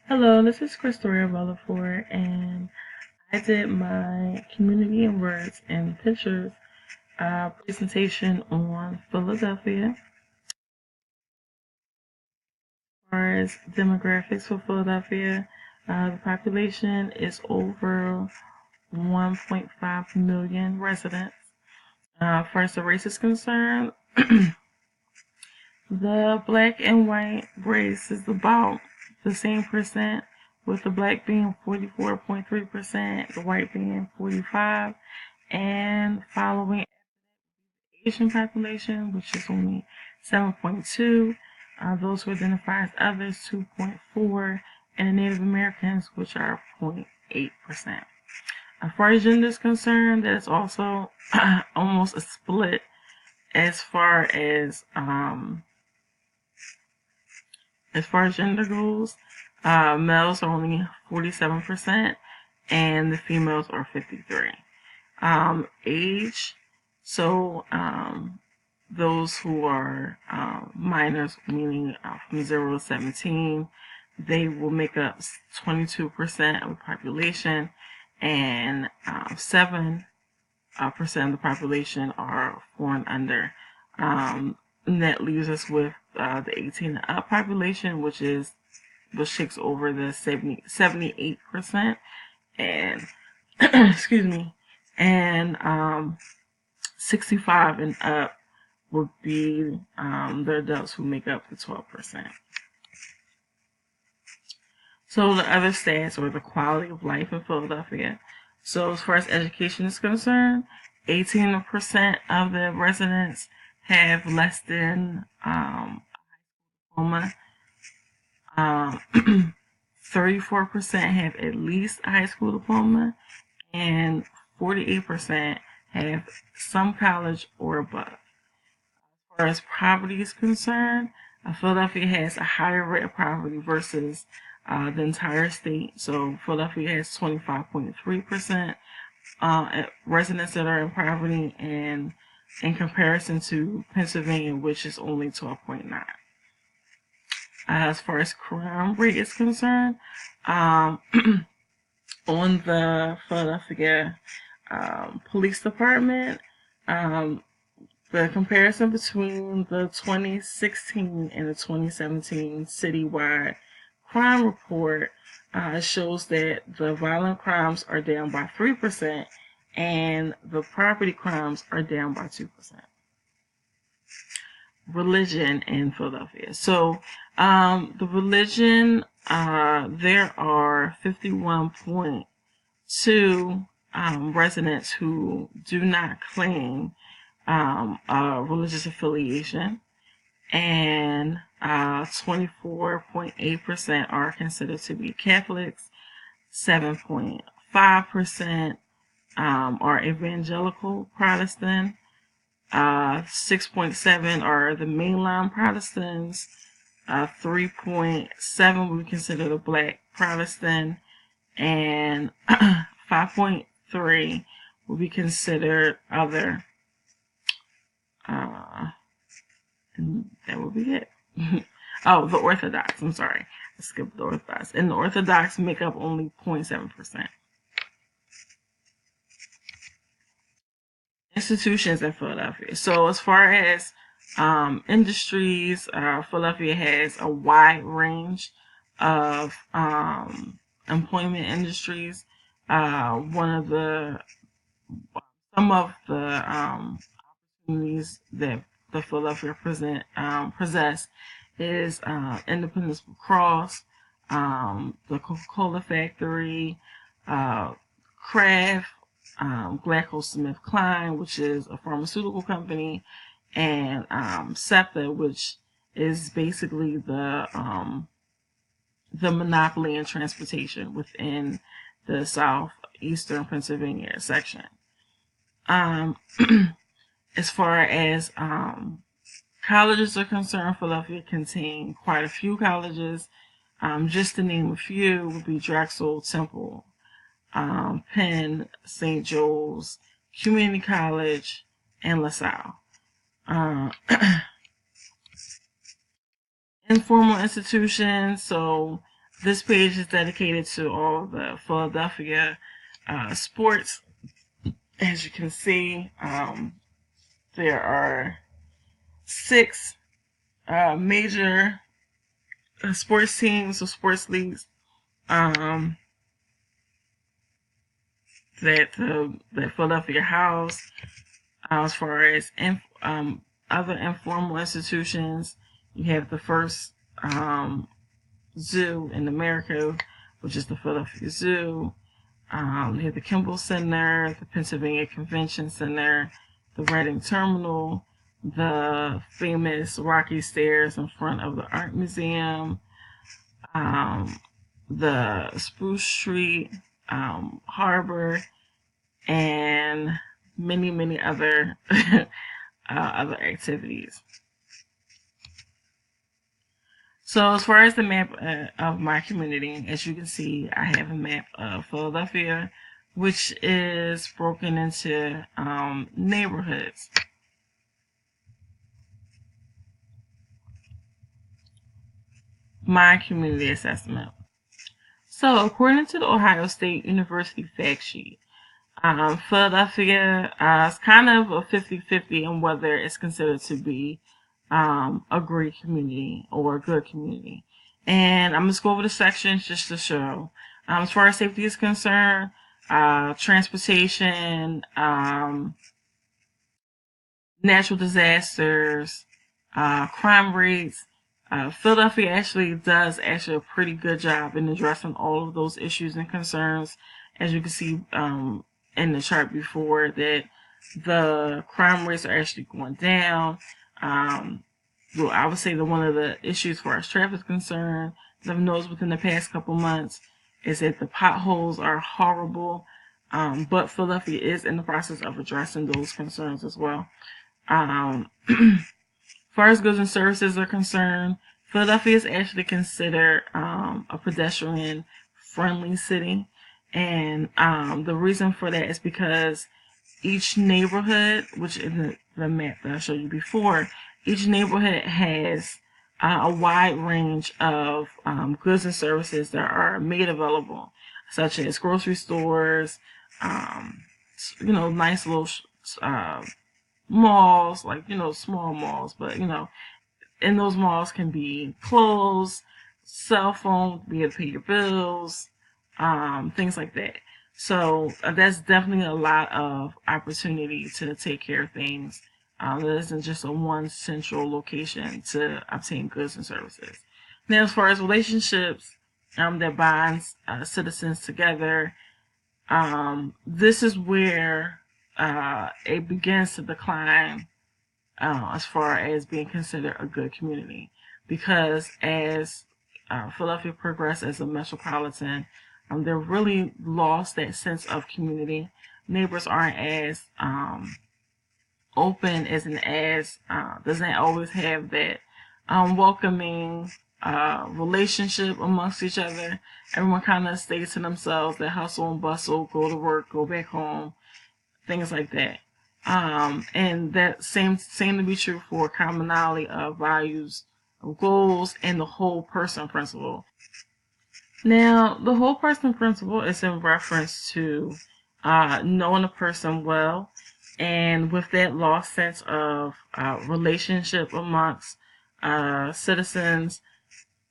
Hello, this is Christoria Rutherford, and I did my Community in Words and Pictures presentation on Philadelphia. As far as demographics for Philadelphia, the population is over 1.5 million residents. As far as the race is concerned, the black and white race is about the same percent, with the black being 44.3%, the white being 45%, and following Asian population, which is only 7.2%, those who identify as others 2.4%, and the Native Americans, which are 0.8%. As far as gender is concerned, that is also almost a split as far as gender goes. Males are only 47%, and the females are 53%. Age, so those who are minors, meaning from 0 to 17, they will make up 22% of the population, and 7% of the population are 4 and under. And that leaves us with the 18 and up population, which takes over the 78%, and excuse me, and 65 and up would be the adults who make up the 12%. So the other stats, or the quality of life in Philadelphia. So as far as education is concerned, 18% of the residents have less than diploma. 34% have at least a high school diploma, and 48% have some college or above. As far as poverty is concerned, Philadelphia has a higher rate of poverty versus the entire state. So Philadelphia has 25.3% residents that are in poverty, and in comparison to Pennsylvania, which is only 12.9%. As far as crime rate is concerned, on the Philadelphia Police Department, the comparison between the 2016 and the 2017 citywide crime report shows that the violent crimes are down by 3%, and the property crimes are down by 2%. Religion in Philadelphia. So the religion, there are 51.2 residents who do not claim a religious affiliation, and 24.8% are considered to be Catholics, 7.5% are evangelical Protestant, 6.7 are the mainline Protestants, 3.7 we consider the Black Protestant, and 5.3 will be considered other. And that will be it. Oh, the Orthodox. I'm sorry. I skipped the Orthodox. And the Orthodox make up only 0.7%. Institutions in Philadelphia. So as far as industries, Philadelphia has a wide range of employment industries. Some of the opportunities that the Philadelphia possess is Independence Cross, the Coca-Cola factory, Kraft, GlaxoSmithKline, which is a pharmaceutical company, and SEPTA, which is basically the monopoly in transportation within the southeastern Pennsylvania section. As far as colleges are concerned, Philadelphia contains quite a few colleges. Just to name a few would be Drexel, Temple, Penn, St. Joe's, Community College, and LaSalle. Informal institutions, so This page is dedicated to all the Philadelphia sports. As you can see, there are 6 major sports teams or sports leagues that Philadelphia house. As far as other informal institutions, you have the first zoo in America, which is the Philadelphia Zoo. You have the Kimball Center, the Pennsylvania Convention Center, the Reading Terminal, the famous Rocky Stairs in front of the Art Museum, the Spruce Street Harbor, and many, many other other activities. So as far as the map of my community, as you can see, I have a map of Philadelphia, which is broken into neighborhoods. My community assessment. So according to the Ohio State University fact sheet, Philadelphia is kind of a 50-50 on whether it's considered to be a great community or a good community. And I'm just go over the sections just to show. As far as safety is concerned, transportation, natural disasters, crime rates, Philadelphia actually does a pretty good job in addressing all of those issues and concerns. As you can see in the chart before, that the crime rates are actually going down. Well, I would say that one of the issues for as traffic is concerned, that I've noticed within the past couple months, is that the potholes are horrible. But Philadelphia is in the process of addressing those concerns as well. As far as goods and services are concerned, Philadelphia is actually considered a pedestrian-friendly city. And the reason for that is because each neighborhood, which in the map that I showed you before, each neighborhood has a wide range of goods and services that are made available, such as grocery stores, nice little malls, like, small malls, but, in those malls can be clothes, cell phone, be able to pay your bills, things like that. So that's definitely a lot of opportunity to take care of things. There isn't just a one central location to obtain goods and services. Now, as far as relationships that binds citizens together, this is where it begins to decline as far as being considered a good community. Because as Philadelphia progressed as a metropolitan, they really lost that sense of community. Neighbors aren't as open as doesn't always have that welcoming relationship amongst each other. Everyone kind of stays to themselves. They hustle and bustle, go to work, go back home, things like that. And that same to be true for commonality of values, of goals, and the whole person principle. Now, the whole person principle is in reference to knowing a person well, and with that lost sense of relationship amongst citizens,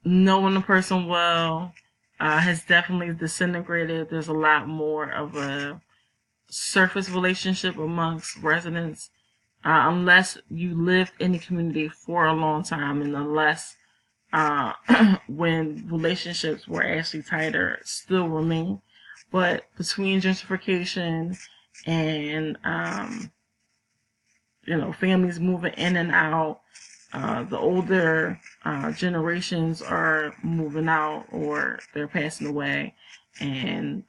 knowing a person well has definitely disintegrated. There's a lot more of a surface relationship amongst residents, unless you lived in the community for a long time, and unless when relationships were actually tighter still remain. But between gentrification and families moving in and out, the older generations are moving out or they're passing away. And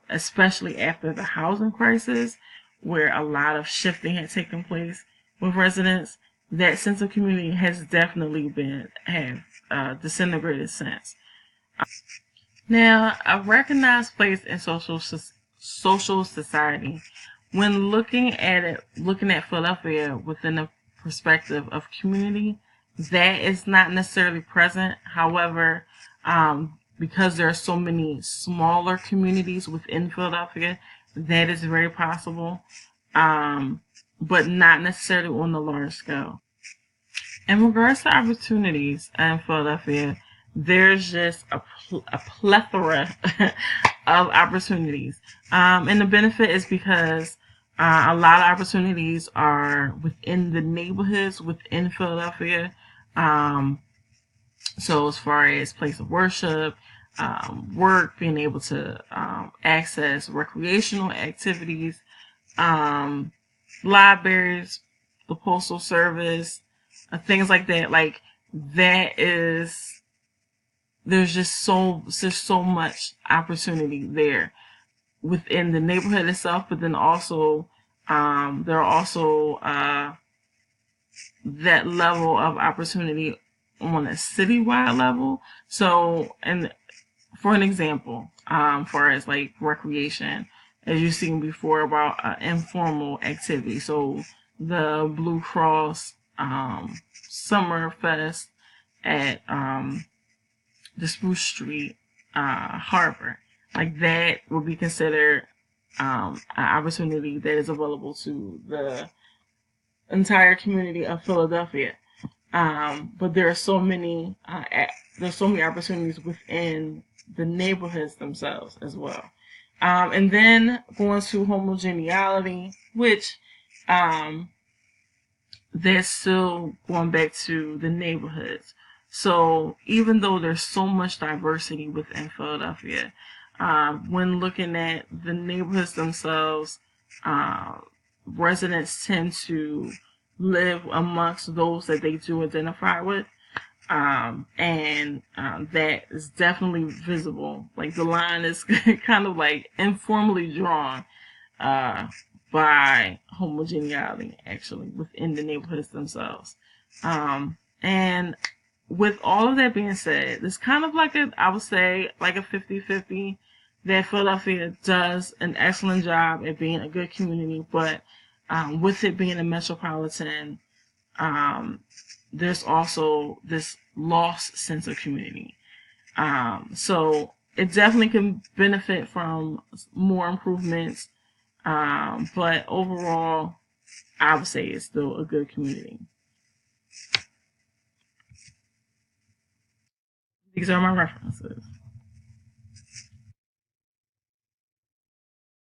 especially after the housing crisis, where a lot of shifting had taken place with residents, that sense of community has definitely disintegrated since. Now, a recognized place in social society, when looking at Philadelphia within the perspective of community, that is not necessarily present. However, because there are so many smaller communities within Philadelphia, that is very possible, but not necessarily on the large scale. In regards to opportunities in Philadelphia, there's just a plethora of opportunities. And the benefit is because a lot of opportunities are within the neighborhoods within Philadelphia. So as far as place of worship, work, being able to access recreational activities, libraries, the postal service, things like that. Like that is there's so much opportunity there within the neighborhood itself, but then also there are also that level of opportunity on a citywide level. So, and for an example, far as like recreation, as you've seen before about informal activity. So the Blue Cross Summer Fest at the Spruce Street Harbor, like that would be considered an opportunity that is available to the entire community of Philadelphia. But there are so many opportunities within the neighborhoods themselves as well. And then going to homogeneity, which that's still going back to the neighborhoods. So even though there's so much diversity within Philadelphia, when looking at the neighborhoods themselves, residents tend to live amongst those that they do identify with. And that is definitely visible. Like the line is kind of like informally drawn by homogeneity, actually, within the neighborhoods themselves. And with all of that being said, it's kind of like I would say, like a 50-50, that Philadelphia does an excellent job at being a good community, but with it being a metropolitan, there's also this lost sense of community. So it definitely can benefit from more improvements, but overall, I would say it's still a good community. These are my references.